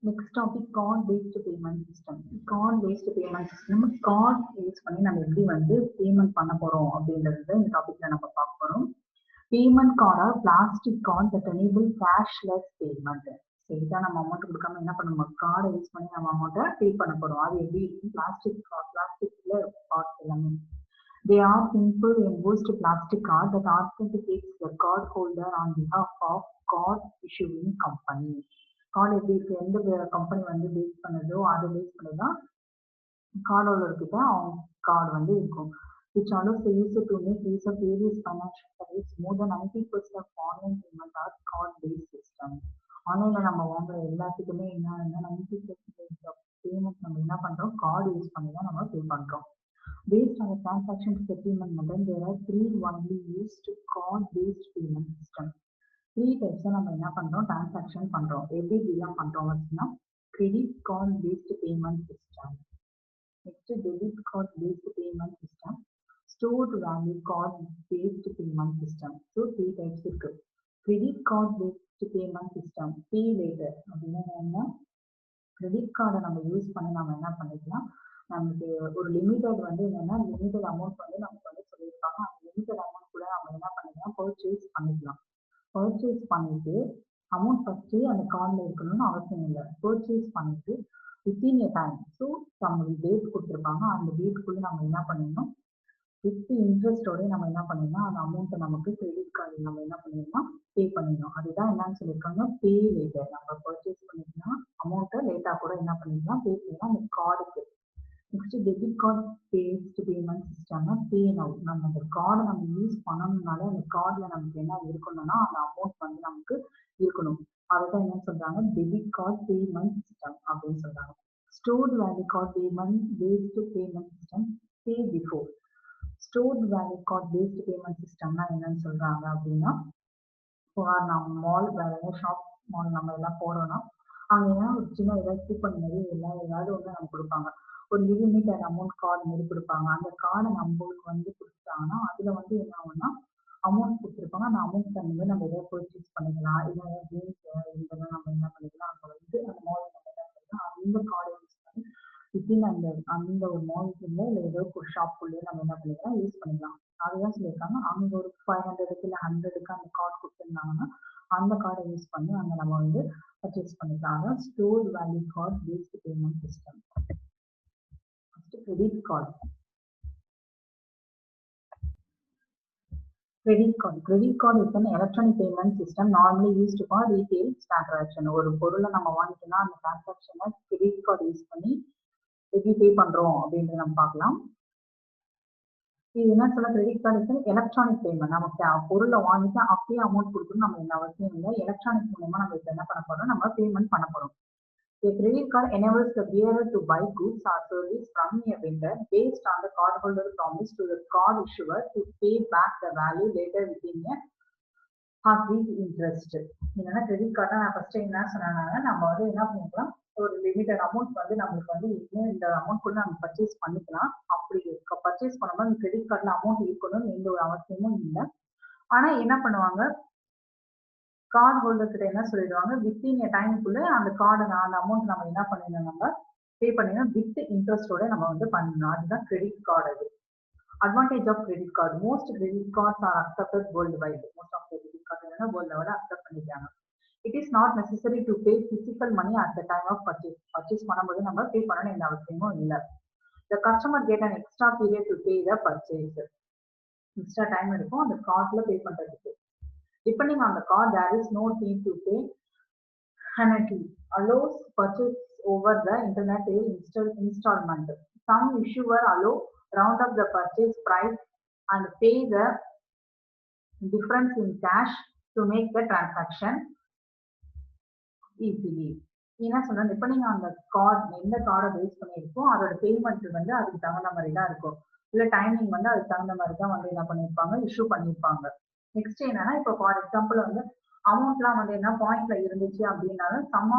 Next topic card-based payment system. Card-based payment system. Card use பண்ணி நம்ம எப்படி வந்து பேமெண்ட் பண்ண போறோம் அப்படின்றது இந்த டாபிக்ல நம்ம பார்க்க போறோம். பேமெண்ட் கார்டா plastic card that enable cashless payment. சரிதான், நம்ம அமௌண்ட் கொடுக்காம என்ன பண்ணுவோம், கார்டை யூஸ் பண்ணி நம்ம அமௌண்ட்டை பே பண்ண போறோம். அது எப்படி பிளாஸ்டிக்ல கார்ட்ஸ் எல்லாமே. They are simple embossed plastic card that authenticates the card holder on behalf of card issuing company. Card எப்படி இருக்கு, எந்த கம்பெனி வந்து பேஸ் பண்ணுதோ அதை பேஸ் பண்ணி தான் கார்டு ஹோல்டர்கிட்ட அவங்க கார்டு வந்து இருக்கும். which allows the user to make use of various financial services. More than 90% of online payment are card-based system. ஆன்லைன்ல நம்ம வாங்குற எல்லாத்துக்குமே என்னன்னா 90% of பேமெண்ட் நம்ம என்ன பண்றோம், கார்டு யூஸ் பண்ணி தான் நம்ம பே பண்றோம். Based on the transaction settlement method, there are three widely used card-based payment system. Three types நம்ம என்ன பண்றோம், டிரான்சாக்ஷன் பண்றோம். எப்படி இதெல்லாம் பண்றோம் அப்படின்னா, credit card based payment system, next debit card based payment system, stored value card based payment system. So three types இருக்கு. Credit card based payment system, pay later அப்படின்னா என்ன, கிரெடிட் கார்டை நம்ம யூஸ் பண்ணி நம்ம என்ன பண்ணிக்கலாம், நமக்கு ஒரு லிமிட்டட் வந்து என்னன்னா லிமிட்டட் அமௌண்ட் வந்து நமக்கு வந்து சொல்லியிருப்பாங்க. அந்த லிமிட்டட் அமௌண்ட் கூட நம்ம என்ன பண்ணிக்கலாம், பர்ச்சேஸ் பண்ணிக்கலாம். பர்ச்சேஸ் பண்ணிட்டு அமௌண்ட் ஃபர்ஸ்ட் அந்த கார்டில் இருக்கணும்னு அவசியம் இல்லை. பர்ச்சேஸ் பண்ணிட்டு வித்தின் ஏ டைம், ஸோ நம்ம டேட் கொடுத்துருப்பாங்க, அந்த டேட்டுக்குள்ளே நம்ம என்ன பண்ணிடணும், வித் இன்ட்ரெஸ்டோட நம்ம என்ன பண்ணிடணும், அந்த அமௌண்ட்டை நமக்கு கிரெடிட் கார்டு நம்ம என்ன பண்ணிடணும், பே பண்ணிடணும். அதுதான் என்னன்னு சொல்லியிருக்காங்க, பே லேட்டர். நம்ம பர்ச்சேஸ் பண்ணிக்கலாம், அமௌண்ட்டை லேட்டாக கூட என்ன பண்ணிக்கலாம், பே பண்ணிக்கலாம் அந்த கார்டுக்கு. Next debit card based payment சிஸ்டம்னா பே நவ். நம்ம அந்த கார்டை நம்ம யூஸ் பண்ணணும்னால அந்த கார்டில் நமக்கு என்ன இருக்கணும்னா அந்த அமௌண்ட் வந்து நமக்கு இருக்கணும். அதுதான் என்ன சொல்றாங்க, டெபிட் கார்டு பேமெண்ட் சிஸ்டம் அப்படின்னு சொல்றாங்க. Stored value card payment based payment system, pay before. Stored value card based payment சிஸ்டம்னா என்னன்னு சொல்றாங்க அப்படின்னா, நம்ம மால் வேற ஷாப் மால் நம்ம எல்லாம் போறோம்னா அங்கே ஏன்னா ஒரு சின்ன ஏதாவது கூப்பன் மாதிரி எல்லாம் ஏதாவது ஒன்று நம்ம கொடுப்பாங்க. ஒரு லிமிட்டட் அமௌண்ட் கார்டு மாதிரி கொடுப்பாங்க. அந்த கார்டை நம்மளுக்கு வந்து கொடுத்துட்டாங்கன்னா அதுல வந்து என்ன ஆகும்னா அமௌண்ட் கொடுத்துருப்பாங்க. அந்த அமௌண்ட் வந்து நம்ம ஏதாவது பர்ச்சேஸ் பண்ணிக்கலாம், இல்லை கேம்ஸ் இதெல்லாம் நம்ம என்ன பண்ணிக்கலாம், நம்ம வந்து அந்த மால் நம்ம என்ன பண்ணிக்கலாம், அந்த கார்டை யூஸ் பண்ணி வித்தின் அந்த ஒரு மால்குள்ள இல்லை ஏதோ ஒரு ஷாப்புக்குள்ளேயே நம்ம என்ன பண்ணிக்கலாம், யூஸ் பண்ணிக்கலாம். அதுதான் சொல்லியிருக்காங்க. அங்கே ஒரு 500க்கு இல்லை 100க்கு அந்த கார்டு கொடுத்துருந்தாங்கன்னா அந்த கார்டை யூஸ் பண்ணி அங்கே நம்ம வந்து பர்ச்சேஸ் பண்ணிக்கலாம். அதான் stored value card based payment system. Credit card. Credit card is an electronic payment system normally used for retail transaction. ஒரு பொருளை நம்ம வாங்கிட்டோம்னா அந்த டிரான்சாக்ஷனை கிரெடிட் கார்டு யூஸ் பண்ணி எப்படி பே பண்றோம் அப்படின்றது நம்ம பார்க்கலாம். இது என்ன சொல்ல, credit card is electronic payment. நமக்கு பொருளை வாங்கிட்டு அப்படியே அமௌண்ட் கொடுக்கணும் நம்ம என்ன அவசியம் இல்லை. எலக்ட்ரானிக் மூலமா நம்ம இப்போ என்ன பண்ண போறோம், நம்ம பேமெண்ட் பண்ண போறோம். A credit card enables the bearer to buy goods or service from a vendor based on the cardholder promise to the card issuer to pay back the value later within a half-week interest. என்னன்னா credit கார்டை நான் first என்ன சொன்னாங்க, நம்ம வந்து என்ன பண்ணிக்கலாம், ஒரு லிமிட்டட் அமௌண்ட் வந்து நம்மளுக்கு வந்து இன்னும் இந்த அமௌண்ட் கூட நம்ம பர்ச்சேஸ் பண்ணிக்கலாம். அப்படி பர்ச்சேஸ் பண்ணும்போது அந்த கிரெடிட் கார்டில் அமௌண்ட் இருக்கணும்னு எந்த ஒரு அவசியமும் இல்லை. ஆனா என்ன பண்ணுவாங்க, கார்டு ஹோல்டர் கிட்ட என்ன சொல்லிடுவாங்க, வித்தின் ஏ டைமுக்குள்ள அந்த கார்டு அந்த அமௌண்ட் நம்ம என்ன பண்ணிடணும், நம்ம பே பண்ணிடணும் வித் இன்ட்ரெஸ்டோட நம்ம வந்து பண்ணணும். அதுதான் கிரெடிட் கார்டு. அது advantage of credit card. Most credit cards are accepted worldwide. Most of credit card என்னன்னா வேர்ல்டு வைடு அக்செப்ட் பண்ணிட்டாங்க. It is not necessary to pay physical money at the time of purchase. Purchase பண்ணும்போது நம்ம pay பண்ணணும் எந்த அவசியமும் இல்லை. The customer get an extra period to pay the purchase. Extra time இருக்கும் அந்த கார்ட்ல பே பண்றதுக்கு. Depending on the card, there is no fee to pay. Annuity allows purchase over the internet installment. Some issuer allow round up the purchase price and pay the difference in cash to make the transaction easily. என்ன சொன்னா, depending on the card, எந்த கார்டை base பண்ணியிருக்கோம் அதோட payment வந்து அதுக்கு தகுந்த மாதிரி தான் இருக்கும். இல்லை டைமிங் வந்து அதுக்கு தகுந்த மாதிரி தான் வந்து என்ன பண்ணியிருப்பாங்க, இஷ்யூ பண்ணியிருப்பாங்க. நெக்ஸ்ட் என்னன்னா, இப்போ ஃபார் எக்ஸாம்பிள் வந்து அமௌண்ட்லாம் வந்து என்ன பாயிண்ட்ல இருந்துச்சு அப்படின்னாலும் சம்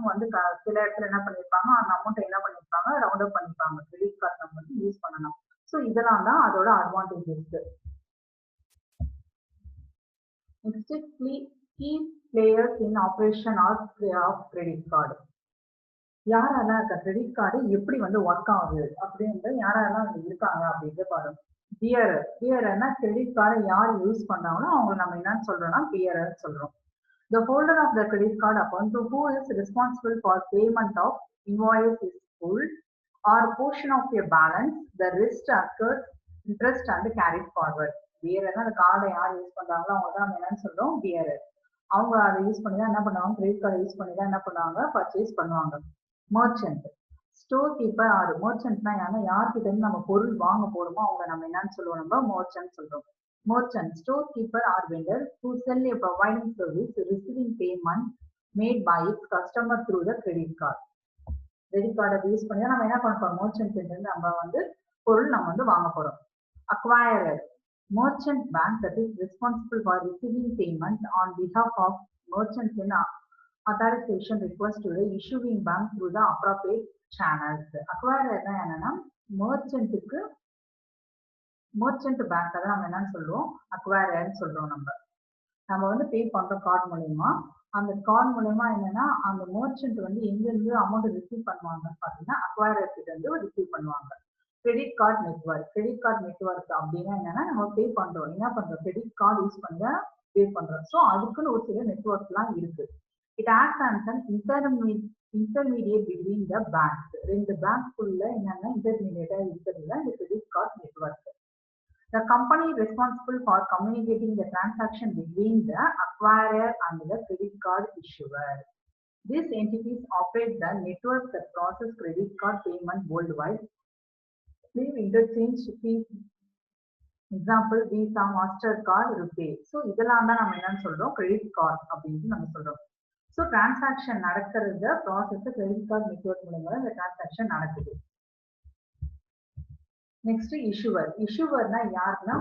வந்து சில இடத்துல என்ன பண்ணிருப்பாங்க, அந்த அமௌண்ட் என்ன பண்ணிருப்பாங்க, ரவுண்ட் அப் பண்ணிருப்பாங்க. கிரெடிட் கார்டு நம்ம வந்து யூஸ் பண்ணலாம். ஸோ இதெல்லாம் தான் அதோட advantages. Next key players in operation of credit card. யாரெல்லாம் இருக்க கிரெடிட் கார்டு எப்படி வந்து ஒர்க் ஆகுது அப்படின்றது யாரெல்லாம் வந்து இருக்காங்க அப்படின்றது பாருங்க. பியரர்னா கிரெடிட் கார்டை யார் யூஸ் பண்றாங்களோ அவங்க நம்ம என்னன்னு சொல்றோம்னா பியரர் சொல்றோம். The holder of the credit card account who is responsible for payment of invoice is full or portion of your balance, the rest occurs interest and carried forward. பியரர்னா அந்த கார்டை யார் யூஸ் பண்றாங்களோ அவங்க தான் நம்ம என்னன்னு சொல்றோம் பியரர். அவங்க அதை யூஸ் பண்ணி தான் என்ன பண்ணுவாங்க, கிரெடிட் கார்டை யூஸ் பண்ணி தான் என்ன பண்ணுவாங்க, பர்ச்சேஸ் பண்ணுவாங்க. மர்ச்சன்ட் ஸ்டோர் கீப்பர் ஆர் மர்ச்சன்ட்னா யார்கிட்ட இருந்து நம்ம பொருள் வாங்க போறோமோ அவங்க நம்ம என்னன்னு சொல்லுவோம், நம்ம மர்ச்சன்ட் சொல்றோம். Merchant, storekeeper or vendor who sell a providing service receiving payment made by its customer through the credit card. Credit card use பண்ணி நம்ம என்ன பண்ண போறோம், merchant இருந்து நம்ம வந்து பொருள் நம்ம வந்து வாங்க போறோம். Acquirer, merchant bank that is responsible for receiving payment on behalf of merchants in authorization request to the issuing bank through the appropriate channels. Acquirer என்னன்னா merchantக்கு மர்ச்சன்ட் பேங்க் தான் நம்ம என்னன்னு சொல்லுவோம், அக்வயர்னு சொல்றோம். நம்ம வந்து பே பண்றோம் கார்டு மூலயமா. அந்த கார்டு மூலயமா என்னன்னா அந்த மர்ச்சன்ட் வந்து எங்க இருந்து அமௌண்ட் ரிசீவ் பண்ணுவாங்கன்னு பாத்தீங்கன்னா அக்வயரர் கிட்ட இருந்து ரிசீவ் பண்ணுவாங்க. கிரெடிட் கார்டு நெட்வொர்க் அப்படின்னா என்னன்னா நம்ம பே பண்றோம், என்ன பண்றோம், கிரெடிட் கார்டு யூஸ் பண்ண பே பண்றோம். ஸோ அதுக்குன்னு ஒரு சில நெட்வொர்க் எல்லாம் இருக்கு. It acts as an intermediate between the banks. ரெண்டு பேங்க்குள்ள என்னன்னா இன்டர்மீடியேட்டா இருக்கிறதுல இந்த credit card network. The company responsible for communicating the transaction between the acquirer and the credit card issuer. These entities operate the network that process credit card payment worldwide. Leave interchange fees. Example, Visa, Mastercard, RuPay. So, இதெல்லாம் தான் நம்ம என்னன்னு சொல்றோம், credit card அப்படின்னு நம்ம சொல்றோம். So, transaction நடக்கிறது process credit card network மூலமா இந்த transaction நடக்குது. நெக்ஸ்ட் இஷ்யூவர்னா யாருன்னா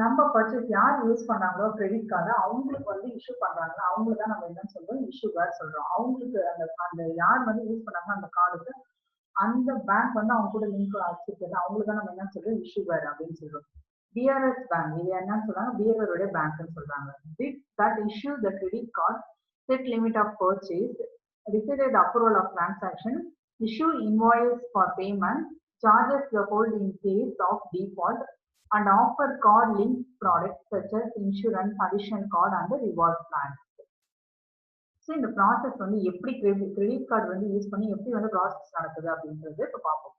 நம்ம பர்ச்சேஸ் யார் யூஸ் பண்ணாங்களோ கிரெடிட் கார்டை அவங்களுக்கு வந்து இஷ்யூ பண்றாங்களோ அவங்களுக்கு தான் நம்ம என்னன்னு சொல்றோம், இஷ்யூவர் சொல்றோம். அவங்களுக்கு அந்த யார் வந்து யூஸ் பண்ணாங்களோ அந்த கார்டுக்கு அந்த பேங்க் வந்து அவங்க கூட லிங்க் வச்சிருக்கிறது அவங்களுக்கு தான் நம்ம என்ன சொல்றோம், இஷ்யூவர் அப்படின்னு சொல்றோம். பிஆர்எஸ் பேங்க் இது என்னன்னு சொல்றாங்க, பிஆர்ஓட பேங்க்னு சொல்றாங்க. that issue the credit card, set limit of purchase, receive the approval of transaction, issue invoice for payment, charges the hold in case of default, and offer card linked products such as insurance, additional card and the reward plans. So இந்த process வந்து எப்படி credit card வந்து use பண்ணி எப்படி வந்து process நடக்குது அப்படின்றது இப்போ பார்ப்போம்.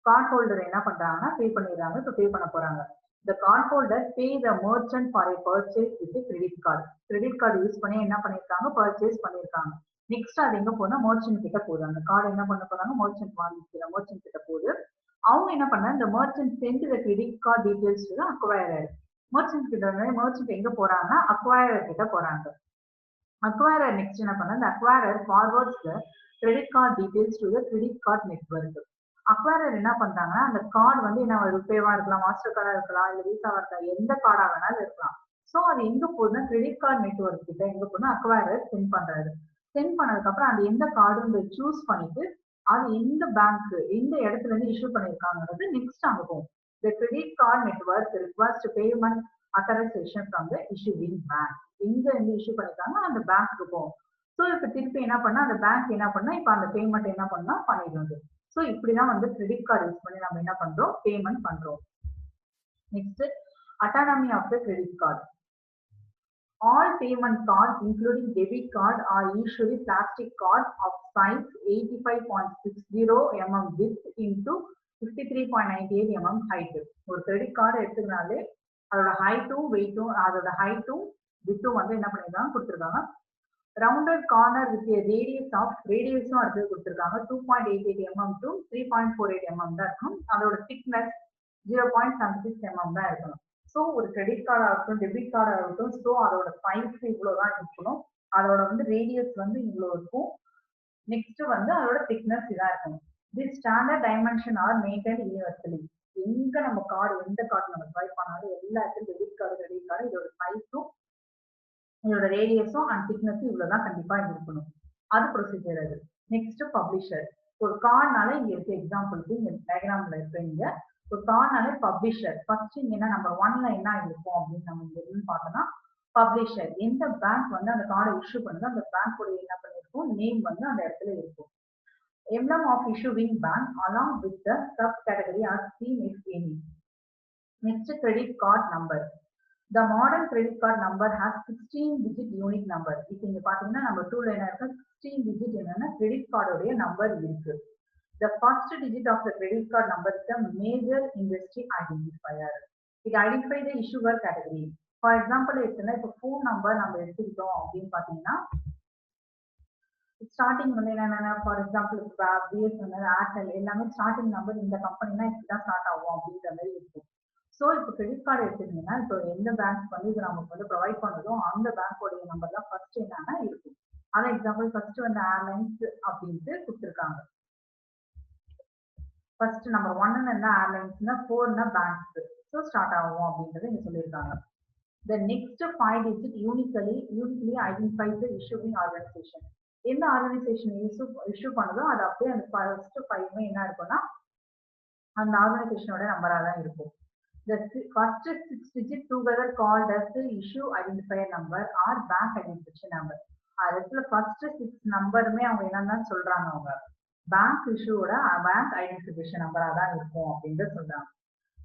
கார்டு ஹோல்டர் என்ன பண்றாங்கன்னா பே பண்ணிடுறாங்க. இப்போ பே பண்ண போறாங்க. The card holder pay the merchant for a purchase with a credit card. Credit card use பண்ணி என்ன பண்ணிருக்காங்க, பர்ச்சேஸ் பண்ணிருக்காங்க. நெக்ஸ்ட் அது எங்க போனா மர்ச்சன்ட் கிட்ட போகுது. அந்த கார்டு என்ன பண்ண போறாங்க, மர்ச்சன்ட் வாங்கிக்கிற மர்ச்சன்ட் கிட்ட போகுது. அவங்க என்ன பண்ணாங்க, இந்த merchant sent the credit card details to acquirer. Merchant கிட்ட மர்ச்சன்ட் எங்க போறாங்கன்னா அக்வயரர் கிட்ட போறாங்க. அக்வயரர் நெக்ஸ்ட் என்ன பண்ணா, இந்த acquirer forwards the credit card details to the credit card network. Acquirer என்ன பண்றாங்கன்னா அந்த கார்டு வந்து என்ன ருபேவா இருக்கலாம், மாஸ்டர் கார்டா இருக்கலாம், இல்ல விசாவா இருக்கலாம், எந்த கார்டா வேணாலும் இருக்கலாம். ஸோ அது எங்க போகுதுன்னா கிரெடிட் கார்டு நெட்வொர்க் கிட்ட எங்க போகுதுன்னா அக்வயரர் சென்ட் பண்றாரு. சென்ட் பண்ணதுக்கு அப்புறம் அது எந்த கார்டுன்னு சூஸ் பண்ணிட்டு அது எந்த பேங்க் எந்த இடத்துல இருந்து இஷ்யூ பண்ணிருக்காங்கிறது நெக்ஸ்ட் அங்க போகும். The credit card network requires payment authorization from the issuing bank. எங்க இருந்து இஷ்யூ பண்ணிருக்காங்க அந்த பேங்க்கு போகும். ஸோ இப்ப திருப்பி என்ன பண்ணா அந்த பேங்க் என்ன பண்ணா இப்ப அந்த பேமெண்ட் என்ன பண்ணா பண்ணிடுது. ஸோ இப்படிதான் வந்து கிரெடிட் கார்டு யூஸ் பண்ணி நம்ம என்ன பண்றோம், பேமெண்ட் பண்றோம். Next autonomy of the credit card. All payment cards, including debit card, are usually plastic cards of size 85.60 mm width into 53.98 mm height. ஒரு கிரெடிட் கார்டு எடுத்துக்கினாலே அதோட ஹைட்டும் வெயிட்டும் அதோட ஹைட்டும் விட்டும் வந்து என்ன பண்ணிருக்காங்க கொடுத்துருக்காங்க. ரவுண்டட் கார்னர் வித் ரேடியஸும் அடுத்து கொடுத்துருக்காங்க. 2.88 mm to 3.48 mm தான் இருக்கணும். அதோட திக்னஸ் 0.76 mm தான் இருக்கணும். ஸோ ஒரு கிரெடிட் கார்டா இருக்கட்டும், டெபிட் கார்டா இருக்கட்டும், ஸோ அதோட சைஸ் இவ்வளவுதான் இருக்கணும். அதோட வந்து ரேடியஸ் வந்து இவ்வளவு இருக்கும். நெக்ஸ்ட் வந்து அதோட திக்னஸ் இதா இருக்கணும். This standard dimension are maintained universally. எங்க நம்ம கார்டு எந்த கார்டு நம்ம ஸ்வைப் பண்ணாலும் எல்லாத்துக்கும் டெபிட் கார்டு கிரெடிட் கார்டு இதோட சைஸும் இதோட ரேடியஸும் அண்ட் திக்னஸும் இவ்வளவுதான் கண்டிப்பா இருக்கணும். அது ப்ரொசீஜர். அது நெக்ஸ்ட் பப்ளிஷர். ஒரு கார்டுனால இங்க இருக்க எக்ஸாம்பிளுக்கு இங்க டயக்ராம்ல இருப்பீங்க. ஒரு கார்டுனால பப்ளிஷர். ஃபர்ஸ்ட் இங்க என்ன நம்பர் 1ல என்ன இருக்கும் அப்படின்னு நம்ம இங்க பார்த்தோம்னா பப்ளிஷர் எந்த பேங்க் வந்து அந்த கார்டை இஷ்யூ பண்ணுதோ அந்த பேங்க் உடைய என்ன பண்ணிருக்கும் நேம் வந்து அந்த இடத்துல இருக்கும். emblem of issuing bank along with the subcategory are seen if any. Next, credit card number. The modern credit card number has 16-digit unique number. இப்போ இங்க பாத்தீங்கன்னா number 2ல என்ன இருக்கு 16 digit என்னன்னா credit card உடைய நம்பர் இருக்கு. The first digit of the credit card number is a major industry identifier. It identifies the issuer category. For example, இப்போ phone number நம்ம எடுத்துக்கிட்டோம் அப்படின்னு பாத்தீங்கன்னா ஸ்டார்டிங் வந்து என்னென்ன ஃபார் எக்ஸாம்பிள் பிஎஸ்என்எல் ஏர்டெல் எல்லாமே ஸ்டார்டிங் நம்பர் இந்த கம்பெனினா இப்படிதான் ஸ்டார்ட் ஆகும் அப்படின்ற மாதிரி இருக்கும். ஸோ இப்போ கிரெடிட் கார்டு எடுத்துக்கிட்டீங்கன்னா இப்போ எந்த பேங்க் வந்து இது நமக்கு வந்து ப்ரொவைட் பண்ணதோ அந்த பேங்கோடைய நம்பர் தான் ஃபர்ஸ்ட் என்னன்னா இருக்கும். அதான் எக்ஸாம்பிள் ஃபர்ஸ்ட் வந்து ஏர்லைன்ஸ் அப்படின்ட்டு கொடுத்துருக்காங்க. ஃபர்ஸ்ட் நம்பர் 1 என்ன ஏர்லைன்ஸ்னா 4னா பேங்க்ஸ். ஸோ ஸ்டார்ட் ஆகும் அப்படின்றத இங்க சொல்லியிருக்காங்க. The next 5 digit uniquely identifies the issuing organization. எந்த ஆர்கனைசேஷன் இஷ்யூ பண்ணுதோ அது அப்படியே அந்த ஃபர்ஸ்ட் 5மே என்ன இருக்கும்னா அந்த ஆர்கனைசேஷனோட நம்பரா தான் இருக்கும். The first 6 digit together called as the issue identifier number or bank identification number. அதுல ஃபர்ஸ்ட் 6 நம்பருமே அவங்க என்னன்னு சொல்றாங்க அவங்க பேங்க் இஷ்யூவோட பேங்க் ஐடென்டிஃபிகேஷன் நம்பரா தான் இருக்கும் அப்படின்னு சொல்றாங்க.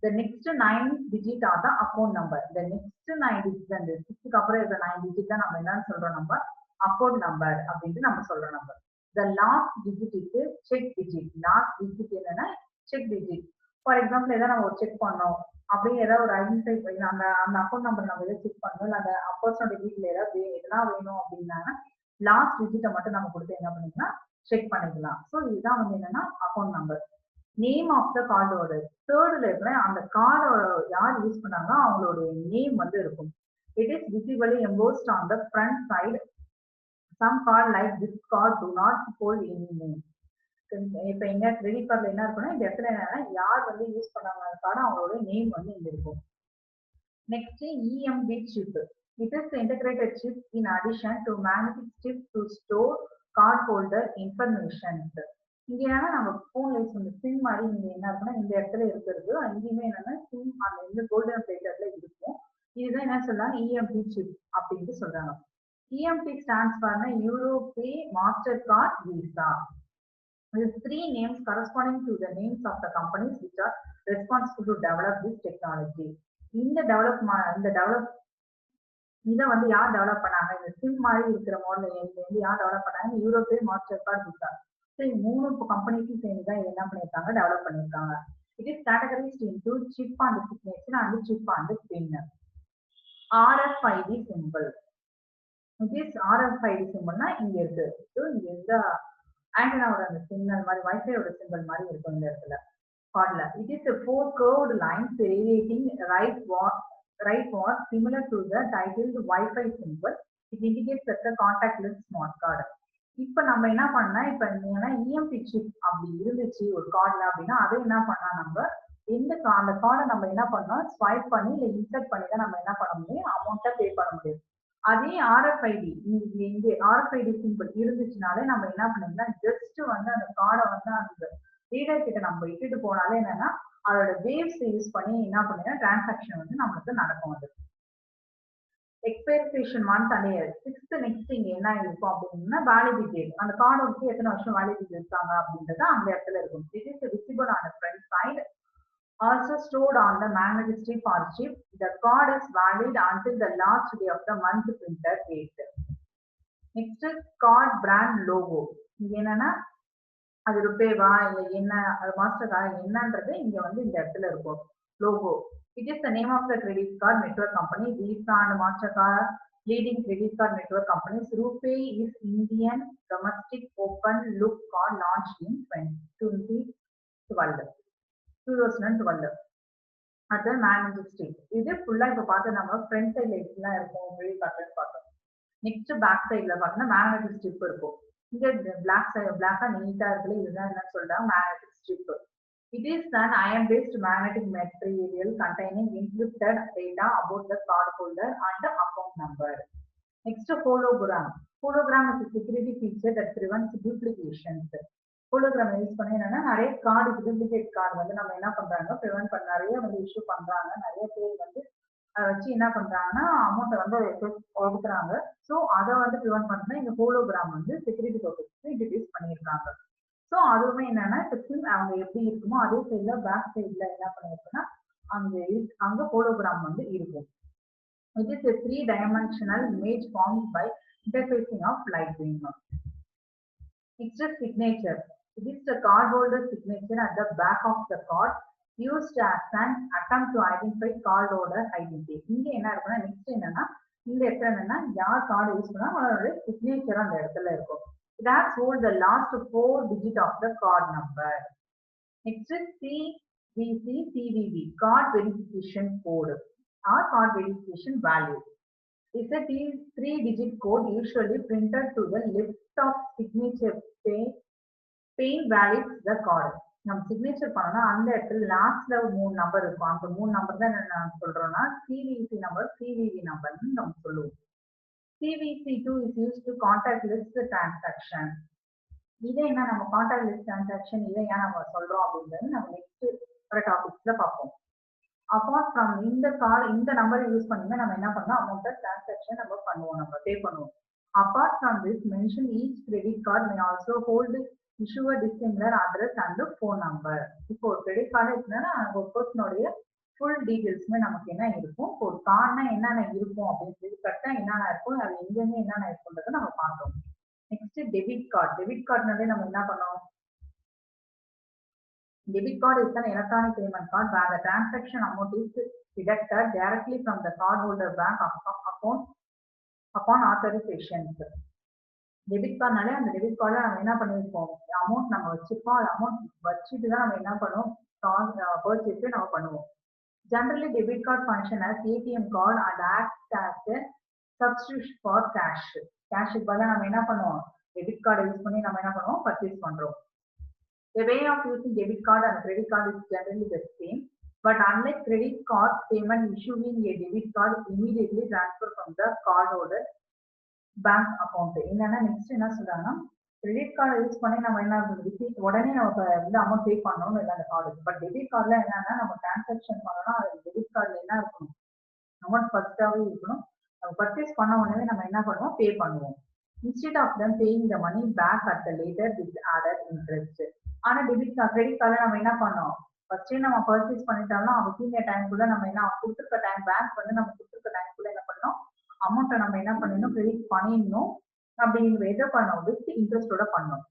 The next 9 digit are the account number. The next 9 digit and 6க்கு அப்புறம் இருக்கிற 9 digit தான் நம்ம என்னன்னு சொல்றோம் நம்ம அக்கௌண்ட் நம்பர் அப்படின்னு நம்ம சொல்ற number. The last digit is check digit. last digit என்னன்னா check digit. ஃபார் எக்ஸாம்பிள் ஏதாவது நம்ம ஒரு செக் பண்ணோம் அப்படியே ஏதாவது ஒரு ஐடென்டிஃபை அந்த அந்த அக்கௌண்ட் நம்பர் நம்ம எதாவது செக் பண்ணணும் இல்லை அந்த பர்சனோட டீட்டெயில் ஏதாவது எதெல்லாம் வேணும் அப்படின்னா லாஸ்ட் டிஜிட்டை மட்டும் நம்ம கொடுத்து என்ன பண்ணிக்கலாம் செக் பண்ணிக்கலாம். ஸோ இதுதான் வந்து என்னன்னா account number. Name of the கார்டோட தேர்ட்ல இருக்கிற அந்த கார்டோட யார் யூஸ் பண்ணாங்களோ அவங்களோட நேம் வந்து இருக்கும். It is visibly embossed on the front side. Some card like this card do not hold any name. இப்போ எங்க கிரெடிட் கார்டுல என்ன இருக்குன்னா இந்த இடத்துல என்னன்னா யார் வந்து யூஸ் பண்ணாங்க அந்த கார்டு அவங்களோட நேம் வந்து இங்க இருக்கும். Next EMV chip. It is the integrated chip in addition to magnetic chip to store card holder information. இங்க என்னன்னா நம்ம போன்ல யூஸ் பண்ண சிம் மாதிரி நீங்க என்ன இருக்குன்னா இந்த இடத்துல இருக்கிறது அங்கேயுமே என்னன்னா சிம் அந்த இந்த கோல்டன் பிளேட்டர்ல இருக்கும். இதுதான் என்ன சொல்றாங்க EMV chip அப்படின்ட்டு சொல்றாங்க. EMP stands for Europay, Mastercard, Visa. These 3 names corresponding to the names of the companies which are responsible to develop this technology. இந்த இதை வந்து யார் டெவலப் பண்ணாங்க இந்த சிம் மாதிரி இருக்கிற மாடல் வந்து யார் டெவலப் பண்ணாங்க யூரோப்பே மாஸ்டர்கார்ட் விசா. ஸோ 3 கம்பெனிக்கும் சேர்ந்து தான் என்ன பண்ணியிருக்காங்க டெவலப் பண்ணியிருக்காங்க. It is categorised into chip and signature and chip and pin. RFID simple. this RFID சிம்பிள்னா இங்க இருக்கு. ஸோ இங்க இந்த ஆண்டனாவோட அந்த சிக்னல் மாதிரி வைஃபையோட சிம்பிள் மாதிரி இருக்கும் இந்த இடத்துல கார்ட்ல. It is 4 curved lines radiating rightward similar to the titled Wi-Fi symbol. It indicates that the contactless smart card. இப்ப நம்ம என்ன பண்ணா இப்ப நீங்கன்னா EMP chip அப்படி இருந்துச்சு ஒரு கார்ட்ல அப்படின்னா அதை என்ன பண்ணா நம்ம அந்த கார்டை நம்ம என்ன பண்ணோம் ஸ்வைப் பண்ணி இல்லை இன்சர்ட் பண்ணி தான் நம்ம என்ன பண்ண முடியும் அமௌண்ட்டை பே பண்ண முடியும். அதே RFID இங்கே RFID சிம்பிள் இருந்துச்சுனாலே நம்ம என்ன பண்ணிக்கலாம் ஜஸ்ட் வந்து அந்த கார்டை வந்து அந்த ரீடர் கிட்ட நம்ம இட்டுட்டு போனாலே என்னன்னா அதோட வேவ்ஸ் யூஸ் பண்ணி என்ன பண்ணுங்க டிரான்சாக்ஷன் வந்து நம்மளுக்கு நடக்கும். அது expiration month and year. 6th next இங்க என்ன இருக்கும் அப்படின்னா வேலிடிட்டி டேட். அந்த கார்டு வந்து எத்தனை வருஷம் வேலிடிட்டி இருக்காங்க அப்படின்றது அந்த இடத்துல இருக்கும். It is visible on the front side. Also stored on the magnetic strip or chip. The card is valid until the last day of the month printer date. Next, card brand logo. இங்க என்னன்னா அது ருபேவா இல்ல என்ன அது master card என்னன்றது இங்க வந்து இந்த இடத்துல இருக்கும் logo. It is the name of the credit card network company. Visa and Mastercard leading credit card network companies. RuPay is Indian domestic open loop card launched in 2012. அது மேக்னெட்டிக் ஸ்ட்ரிப். இது ஃபுல்லா இப்ப பார்த்து நம்ம ஃப்ரண்ட் சைட்ல எப்படிலாம் இருக்கும் வெளியே காட்டுன்னு பார்த்தோம். நெக்ஸ்ட் பேக் சைட்ல பார்த்தோம்னா மேக்னெட்டிக் ஸ்ட்ரிப் இருக்கும். இங்க பிளாக்கா நீட்டா இருக்குல்ல இதுதான் என்ன சொல்றாங்க magnetic strip. It is an iron based magnetic material containing encrypted data about the card holder and the account number. Next, hologram. Hologram is a security feature that prevents duplications. Hologram use பண்ணி என்னன்னா நிறைய card duplicate card வந்து நம்ம என்ன பண்றாங்க prevent பண்ண நிறைய வந்து இஷ்யூ பண்றாங்க. நிறைய பேர் வந்து அதை வச்சு என்ன பண்றாங்கன்னா அமௌண்ட்டை வந்து ஒதுக்குறாங்க. ஸோ அதை வந்து ப்ரிவென்ட் பண்ணா இந்த ஹோலோகிராம் வந்து செக்யூரிட்டி பர்பஸ்க்கு இன்ட்ரடியூஸ் பண்ணியிருக்காங்க. ஸோ அதுவுமே என்னன்னா இப்போ சிம் அவங்க எப்படி இருக்குமோ அதே சைட்ல பேக் சைட்ல என்ன பண்ணிருக்குன்னா அங்க ஹோலோகிராம் வந்து இருக்கும். It is a three-dimensional image formed by interfacing of light beam. It's a signature. It is the cardholder signature at the back of the card used as an attempt to identify cardholder identity. இங்க என்ன இருக்குன்னா next என்னன்னா இந்த இடத்துல என்னன்னா யார் card use பண்ணா அவரோட சிக்னேச்சர் அந்த இடத்துல இருக்கும். It has hold the last 4 digit of the card number. Next is CVC CVV card verification code or card verification value. Is a three-digit code usually printed to the left of signature pane validates the card. நம்ம signature பண்ணோம்னா அந்த இடத்துல லாஸ்ட்ல 3 number இருக்கும். அந்த 3 number தான் என்ன சொல்றோம்னா சிவிசி நம்பர் சிவிவி நம்பர்னு நம்ம சொல்லுவோம். CVC2 is used to contact list transaction. இதை என்ன நம்ம கான்டாக்ட் லிஸ்ட் டிரான்சாக்ஷன் இதை ஏன் நம்ம சொல்றோம் அப்படின்றது நம்ம நெக்ஸ்ட் ஒரு டாபிக்ஸ்ல பார்ப்போம். அப்பார்ட் ஃப்ரம் இந்த நம்பரை யூஸ் பண்ணி நம்ம என்ன பண்ணோம் அமௌண்ட் டிரான்சாக்ஷன் நம்ம பண்ணுவோம், நம்ம பே பண்ணுவோம். Apart from this mention each credit card may also hold issuer dissimilar address and phone number. இப்போ ஒரு கிரெடிட் கார்டு இருக்குன்னா ஒரு பர்சனுடைய ஃபுல் டீடைல்ஸ்மே நமக்கு என்ன இருக்கும், ஒரு கார்டுனா என்னென்ன இருக்கும் அப்படின்னு சொல்லி கரெக்டா என்னென்ன இருக்கும், அது எங்கேயுமே என்னென்ன இருக்குன்றதை நம்ம பார்த்தோம். Next debit card. டெபிட் கார்டுனாலே நம்ம என்ன பண்ணோம், debit card is an electronic payment card where the transaction amount is deducted directly from the cardholder bank account upon authorization. Debit கார்டுனாலே அந்த டெபிட் கார்டில் நம்ம என்ன பண்ணியிருப்போம், அமௌண்ட் நம்ம வச்சிருப்போம், அது அமௌண்ட் வச்சுட்டு தான் நம்ம என்ன பண்ணுவோம் பர்ச்சேஸே நம்ம பண்ணுவோம். Generally debit card function as ATM card and acts as a substitute for cash. கேஷுக்கு பதிலாக நம்ம என்ன பண்ணுவோம், டெபிட் கார்டை யூஸ் பண்ணி நம்ம என்ன பண்ணுவோம் பர்ச்சேஸ் பண்றோம். The way of using debit card and credit card is generally the same, but unlike credit card payment, issuing a debit card immediately transfer from the cardholder bank account. என்னன்னா next என்ன சொல்றாங்கன்னா credit கார்டை use பண்ணி நம்ம என்ன உடனே நம்ம வந்து அமௌண்ட் பே பண்ணணும் இல்லை அந்த கார்டு. பட் டெபிட் கார்டில் என்னன்னா நம்ம டிரான்சாக்ஷன் பண்ணோம்னா அது டெபிட் கார்டில் என்ன இருக்கணும், அமௌண்ட் ஃபர்ஸ்டாகவே இருக்கணும். நம்ம பர்ச்சேஸ் பண்ண உடனே நம்ம என்ன பண்ணுவோம் பே பண்ணுவோம். Instead of them paying the money back at the later with added interest. ஆனா டெபிட் கார்டு கிரெடிட் கார்டில் நம்ம என்ன பண்ணோம், ஃபர்ஸ்டே நம்ம பர்ச்சேஸ் பண்ணிட்டோம்னா அவங்க டைம்குள்ள நம்ம என்ன கொடுத்துருக்க டைம் பேங்க் வந்து நம்ம கொடுத்துருக்க டைம்குள்ள என்ன பண்ணோம் அமௌண்ட்டை நம்ம என்ன பண்ணிடணும் கிரெடிட் பண்ணிடணும் அப்படிங்கிற எதை பண்ணோம் வித் இன்ட்ரெஸ்டோட பண்ணோம்.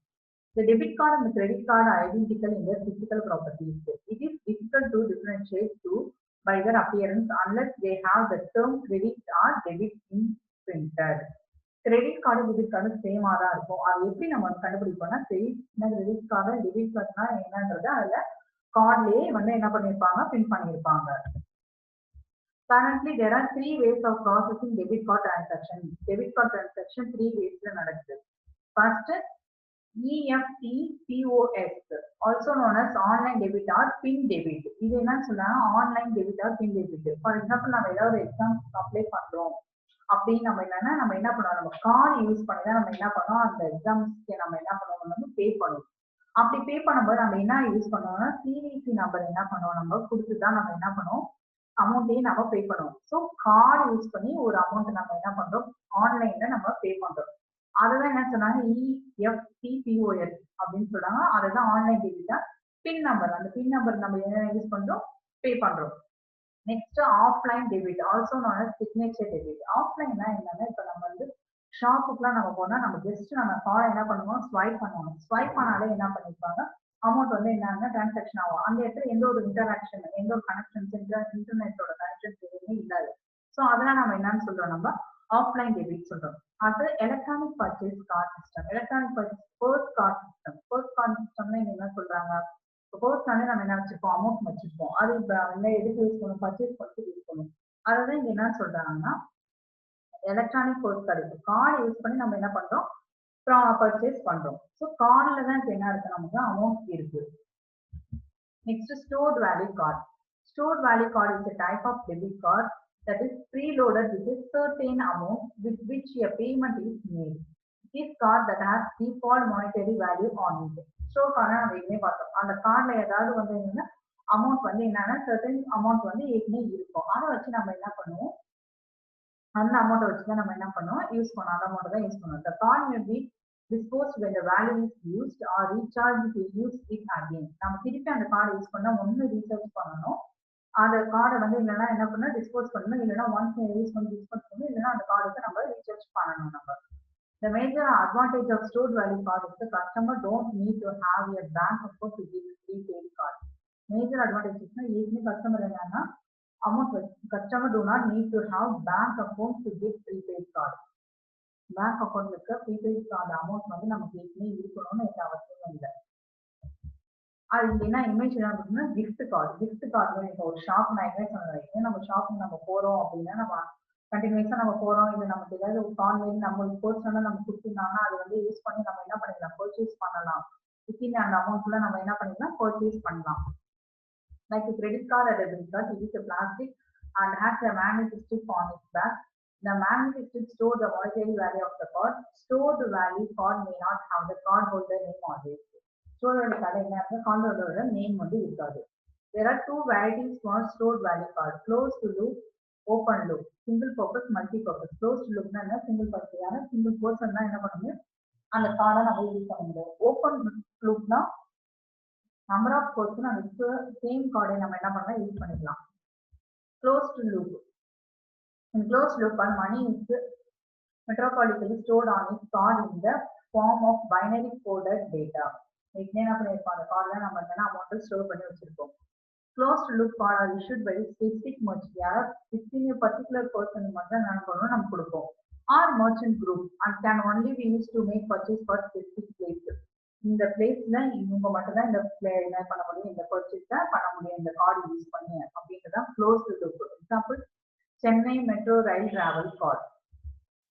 The debit card and the credit card are identical in their physical properties. It is difficult to differentiate two by their appearance unless they have the term credit or debit imprinted. Credit card debit card சேமா தான் இருக்கும். அது எப்படி நம்ம கண்டுபிடிப்போம்னா credit card debit கார்டுனா என்னன்றது அதுல கார்ட்லயே வந்து என்ன பண்ணிருப்பாங்க பின் பண்ணிருப்பாங்க. Currently there are 3 ways of processing debit card transaction. Debit card transaction 3 waysல நடக்குது. First EFT POS, also known as online debit or pin debit. இது என்ன சொல்றாங்க online debit or pin debit. For example நம்ம ஏதாவது ஒரு எக்ஸாம் அப்ளை பண்றோம் அப்படின்னு நம்ம என்னன்னா நம்ம என்ன பண்ணுவோம், நம்ம கார்டு யூஸ் பண்ணி தான் நம்ம என்ன பண்ணோம் அந்த எக்ஸாம்ஸ்க்கு நம்ம என்ன பண்ணுவோம் வந்து பே பண்ணுவோம். அப்படி பே பண்ணும்போது நம்ம என்ன யூஸ் பண்ணுவோம்னா சிவிசி நம்பர் என்ன பண்ணுவோம் நம்ம கொடுத்து தான் நம்ம என்ன பண்ணுவோம் அமௌண்ட்டையும் நம்ம பே பண்ணுவோம். ஸோ கார்டு யூஸ் பண்ணி ஒரு அமௌண்ட் நம்ம என்ன பண்றோம் ஆன்லைன்ல நம்ம பே பண்றோம். அதுதான் என்ன சொன்னாங்க EFTPOS அப்படின்னு சொல்றாங்க. அதுதான் ஆன்லைன் டெபிட்டா பின் நம்பர், அந்த பின் நம்பர் நம்ம என்ன யூஸ் பண்றோம் பே பண்றோம். Next offline debit also known as signature debit. ஆஃப்லைன்னா என்னன்னா இப்ப நம்ம வந்து ஷாப்புக்குலாம் நம்ம போனா நம்ம ஜஸ்ட் நம்ம கார்டை என்ன பண்ணுவோம் ஸ்வைப் பண்ணுவோம். ஸ்வைப் பண்ணாலே என்ன பண்ணிருப்பாங்க அமௌண்ட் வந்து என்னன்னா டிரான்சாக்ஷன் ஆகும். அந்த இடத்துல எந்த ஒரு இன்டராக்ஷன் எந்த ஒரு கனெக்ஷன்ஸ் இன்டர்நெட்டோட கனெக்ஷன்ஸ் எதுவுமே இல்லாது. ஸோ அதெல்லாம் நம்ம என்னன்னு சொல்றோம் நம்ம ஆஃப்லைன் டெபிட் சொல்றோம். அது electronic purchase card system. Electronic purchase first card system. First card சிஸ்டம்னா என்ன சொல்றாங்க, ஃபர்ஸ்ட்னாலே நம்ம என்ன வச்சிருப்போம் அமௌண்ட் வச்சிருப்போம். அது இப்போ வந்து எதுக்கு யூஸ் பண்ணும் பர்ச்சேஸ் பண்ணி யூஸ் பண்ணும். அதான் இங்க என்ன சொல்றாங்கன்னா electronic first card card use பண்ணி நம்ம என்ன பண்றோம் பர்ச்சேஸ் பண்றோம். ஸோ கார்டுல தான் இப்போ என்ன இருக்கு நமக்கு அமௌண்ட் இருக்கு. Next stored value card. Stored value card is a type of debit card that is preloaded with a certain amount with which a payment is made. This card that has default monetary value on it. Store card நம்ம பார்த்தோம். அந்த கார்டுல ஏதாவது வந்து என்னன்னா amount வந்து என்னன்னா certain amount வந்து ஏற்கனவே இருக்கும். அதை வச்சு நம்ம என்ன பண்ணுவோம், அந்த அமௌண்ட்டை வச்சு தான் நம்ம என்ன பண்ணுவோம், யூஸ் பண்ணுவோம். அந்த அமௌண்ட்டை தான் யூஸ் பண்ணுவோம். The card may be disposed when the value is used or recharged to use it again. நம்ம திருப்பி அந்த கார்டை யூஸ் பண்ணா ஒன்று ரீசார்ஜ் பண்ணணும், அந்த கார்டை வந்து இல்லைன்னா என்ன பண்ணணும், டிஸ்போஸ் பண்ணணும், இல்லைன்னா ஒன்ஸ் யூஸ் பண்ணி டிஸ்போஸ் பண்ணணும், இல்லைன்னா அந்த கார்டுக்கு நம்ம ரீசார்ஜ் பண்ணணும் நம்ம. The major advantage of stored value card is the customer don't need to have a bank account to give prepaid card. Major advantage is ஏற்கனவே கஸ்டமர் என்னன்னா amount customer do not need to have bank account to get prepaid card. Bank account இருக்க prepaid card amount வந்து நமக்கு ஏற்கனவே இருக்கணும்னு எந்த அவசியமும் இல்லை. அது இல்லைன்னா இமேஜ் என்ன பண்ணுன்னா கிஃப்ட் கார்டு இப்போ ஒரு ஷாப் நான் என்ன சொன்னேன், நம்ம ஷாப்பிங் நம்ம போறோம் அப்படின்னா நம்ம கண்டினியூஸா நம்ம போறோம், இது நமக்கு ஏதாவது ஒரு கான்வென்ட் நம்ம பர்சனலா நம்ம கொடுத்துருந்தாங்கன்னா அதை வந்து யூஸ் பண்ணி நம்ம என்ன பண்ணிக்கலாம், பர்ச்சேஸ் பண்ணலாம். வித்தின் அந்த அமௌண்ட்ல நம்ம என்ன பண்ணிக்கலாம், பர்ச்சேஸ் பண்ணலாம். Like a credit card or debit card, it is a plastic and has a magnetic strip on its back. The magnetic strip stores the monetary value of the card. Stored value card may not have the cardholder name on it. Stored value card என்ன அப்படின்னா cardholder name வந்து இருக்காது. There are two varieties for stored value card: closed loop, open loop, single purpose, multi purpose. Closed loop னா என்ன, single purpose யான single person தான் என்ன பண்ண முடியும், அந்த கார்டை நம்ம யூஸ் பண்ண முடியும். ஓப்பன் லூப்னா நம்பர் ஆஃப் பர்சன் அந்த சேம் கார்டை நம்ம என்ன பண்ணலாம், யூஸ் பண்ணிக்கலாம். Closed loop. In closed loop, money is metropolically stored on its card in the form of binary coded data. என்ன பண்ணிருப்போம், அந்த கார்டுல நம்ம என்ன அமௌண்ட் ஸ்டோர் பண்ணி வச்சிருப்போம். Closed loop card are issued by a specific merchant. யார் within a particular person மட்டும் என்ன பண்ணணும், நம்ம கொடுப்போம். Or merchant group and can only be used to make purchase for specific places. இந்த பிளேஸ்ல இவங்க மட்டும் தான் இந்த என்ன பண்ண முடியும், இந்த பர்ச்சேஸை பண்ண முடியும் இந்த கார்டு யூஸ் பண்ணி அப்படின்றதான் closed loop. Example Chennai metro rail travel card.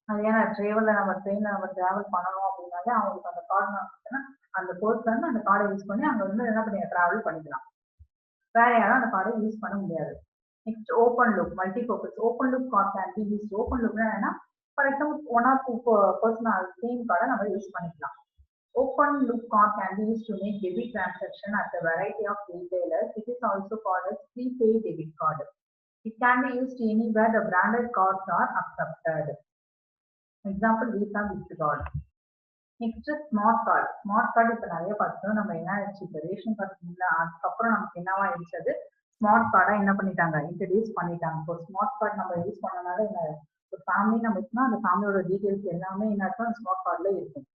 அது ஏன்னா ட்ரெயின்ல நம்ம டிராவல் பண்ணணும் அப்படின்னாலே அவங்களுக்கு அந்த கார்டு அந்த பர்சன் அந்த கார்டை யூஸ் பண்ணி அங்க வந்து என்ன பண்ணி டிராவல் பண்ணிக்கலாம். வேற யாரும் அந்த கார்டை யூஸ் பண்ண முடியாது. Next open loop, multi purpose. Open loop card can be use. Open லூப்னா என்னன்னா for example one or two person same கார்டை நம்ம யூஸ் பண்ணிக்கலாம். Open loop card can be used to make debit transaction at a variety of retailers. It is also called as prepaid debit card. It can be used anywhere the branded cards are accepted. Example, Visa gift card. Next is smart card. Smart card இப்போ நிறைய பார்த்தோம். நம்ம என்ன ஆயிடுச்சு, இப்போ ration card இல்லை, அதுக்கப்புறம் நமக்கு என்னவா ஆயிடுச்சு, ஸ்மார்ட் கார்டை என்ன பண்ணிட்டாங்க, இன்ட்ரடியூஸ் பண்ணிட்டாங்க. இப்போ ஸ்மார்ட் கார்டு நம்ம யூஸ் பண்ணனால என்ன, ஒரு ஃபேமிலி நம்ம இருக்குன்னா அந்த ஃபேமிலியோட டீடைல்ஸ் எல்லாமே என்ன இருக்கும் ஸ்மார்ட் கார்டில் இருக்கும்.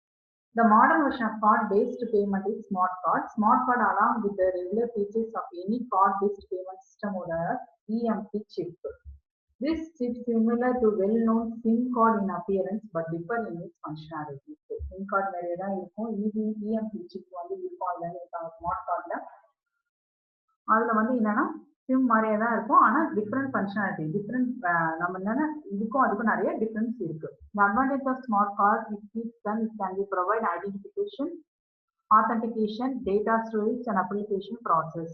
The modern version of card-based payment is smart card. Smart card, along with the regular features of any card-based payment system, or EMP chip. This chip is similar to well-known SIM card in appearance, but differ in its functionality. SIM card நிறைய தான் இருக்கும், EMP chip வந்து இருக்கும். அதுல இருக்காங்க smart கார்ட்ல. அதுல வந்து என்னன்னா சிம் மாதிரியே தான் இருக்கும், ஆனா டிஃப்ரெண்ட் ஃபங்க்ஷனாலிட்டி, டிஃப்ரெண்ட் நம்ம என்னன்னா இதுக்கும் அதுக்கும் நிறைய டிஃப்ரென்ஸ் இருக்கு. The advantage of smart card is that it can be provide identification, authentication, data storage and application process.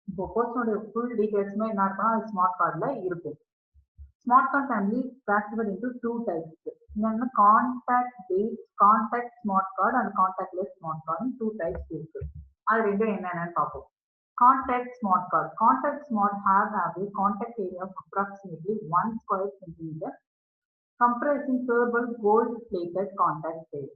இப்போ பர்சனோட ஃபுல் டீடைல்ஸ்மே என்ன இருக்குன்னா அது ஸ்மார்ட் கார்டில் இருக்கும். Smart card can be classified into two types. என்னன்னா contact smart card and contactless smart card, two types இருக்கு. அது ரெண்டும் என்னென்னு பார்ப்போம். Contact smart card. Contact smart have a contact area of approximately 1 square centimeter, comprising several gold-plated contact space.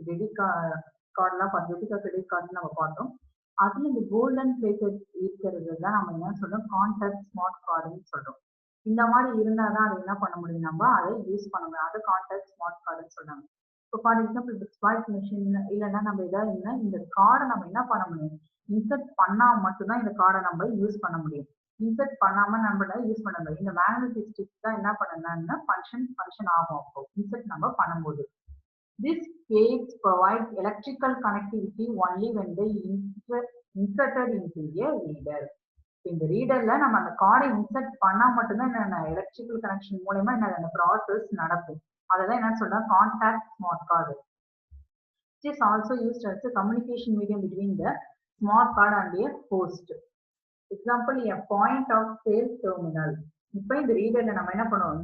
Debit card for debit card, credit card நம்ம பார்த்தோம். அதுல இந்த golden plated இருக்கிறது தான் நம்ம என்ன சொல்றோம், கான்டாக்ட் ஸ்மார்ட் கார்டுன்னு சொல்றோம். இந்த மாதிரி இருந்தாதான் அதை என்ன பண்ண முடியும், நம்ம அதை யூஸ் பண்ண முடியும். அதை கான்டாக்ட் ஸ்மார்ட் கார்டுன்னு சொல்றாங்க. இப்போ ஃபார் எக்ஸாம்பிள் இந்த ஸ்வைப் மிஷின் இல்லைன்னா நம்ம ஏதாவது என்ன இந்த கார்டை நம்ம என்ன பண்ண முடியும், இன்சர்ட் பண்ணா மட்டும்தான் இந்த கார்டை நம்ம யூஸ் பண்ண முடியும். இன்சர்ட் பண்ணாம நம்மளால யூஸ் பண்ண முடியும். இந்த மேக்னெட்டிக் ஸ்ட்ரிப் தான் என்ன பண்ணணும்னா ஃபங்க்ஷன் ஆகும் அப்போ இன்சர்ட் நம்ம பண்ணும்போது. This page provides electrical connectivity only when they inserted into a reader. இந்த ரீடர்ல நம்ம அந்த கார்டை இன்சர்ட் பண்ணா மட்டும்தான் என்ன எலக்ட்ரிக்கல் கனெக்ஷன் மூலமா என்ன அந்த ப்ராசஸ் நடக்கும். அததான் என்ன சொல்றேன், contact smart card. It is also used as a communication medium between the smart card and a host. Example, a point of sale terminal. இப்போ இந்த ரீடர்ல நம்ம என்ன பண்ணுவோம்,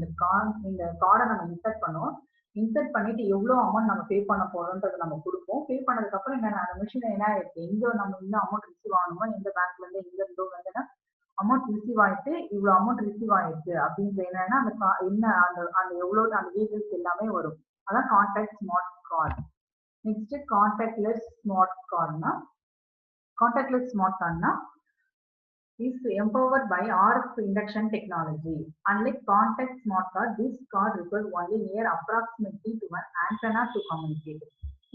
இந்த கார்டை நம்ம இன்சர்ட் பண்ணுவோம். இன்சர்ட் பண்ணிட்டு எவ்வளவு அமௌண்ட் நம்ம பே பண்ண போறோம்ன்றது நம்ம கொடுப்போம். பே பண்ணதுக்கு அப்புறம் என்ன அந்த மிஷின் என்ன இருக்கு, எங்க நம்ம இந்த அமௌண்ட் ரிசீவ் ஆகணுமோ, எந்த பேங்க்ல இருந்து எங்க இருந்தோ வந்து அமௌண்ட் ரிசீவ் ஆயிட்டு இவ்வளவு அமௌண்ட் ரிசீவ் ஆயிருக்கு அப்படின்ற என்னன்னா அந்த என்ன அந்த அந்த எவ்வளவு அந்த டீடைல்ஸ் எல்லாமே வரும். அதான் contact smart card. Next contactless smart கார்டுனா, கான்டாக்ட்லெஸ் ஸ்மார்ட் கார்டுனா is empowered by RF induction technology. Unlike contact smart card, this card requires only near approximately to an antenna to communicate.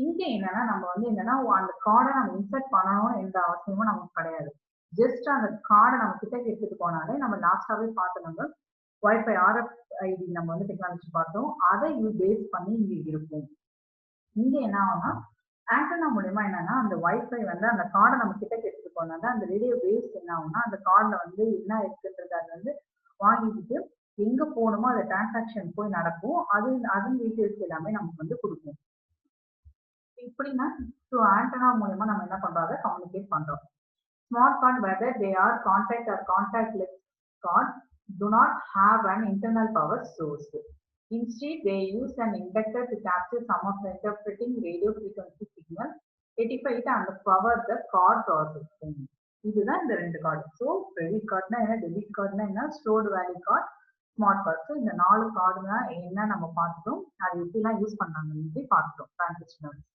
இங்க என்னன்னா நம்ம வந்து என்னன்னா அந்த கார்டை நம்ம இன்சர்ட் பண்ணணும் என்ற அவசியமும் நமக்கு கிடையாது. ஜஸ்ட் அந்த கார்டை நம்ம கிட்ட எடுத்துட்டு போனாலே நம்ம லாஸ்டாவே பார்த்து நம்ம வைஃபை RFID நம்ம வந்து டெக்னாலஜி பார்த்தோம், அதை பேஸ் பண்ணி இங்க இருக்கும். இங்க என்ன ஆகும்னா ஆண்டனா மூலியமா என்னன்னா அந்த வைஃபை வந்து அந்த கார்டை நம்ம கிட்ட எடுத்துட்டு போனாங்க, அந்த ரேடியோ வேவ்ஸ் என்ன ஆகும்னா அந்த கார்டுல வந்து என்ன இருக்குன்றது அது வந்து வாங்கிக்கிட்டு எங்க போகணுமோ அந்த டிரான்சாக்ஷன் போய் நடக்கும். அதன் டீடைல்ஸ் எல்லாமே நமக்கு வந்து கொடுக்கும். இப்படின்னா ஆண்டனா மூலியமா நம்ம என்ன பண்றோம், கம்யூனிகேட் பண்றோம். Smart card whether they are contact R contactless card do not have an internal power source. Instead, they use an inductor to capture some of the interpreting radio frequency signal, rectify it and power the card processing. இதுதான் இந்த ரெண்டு card. So credit கார்டுனா என்ன, debit கார்டுனா என்ன, stored value card, smart card. So இந்த 4 கார்டுனா என்ன நம்ம பார்த்துட்டோம், அது எப்படிலாம் யூஸ் பண்ணாங்க பார்த்துட்டோம். Thank you students.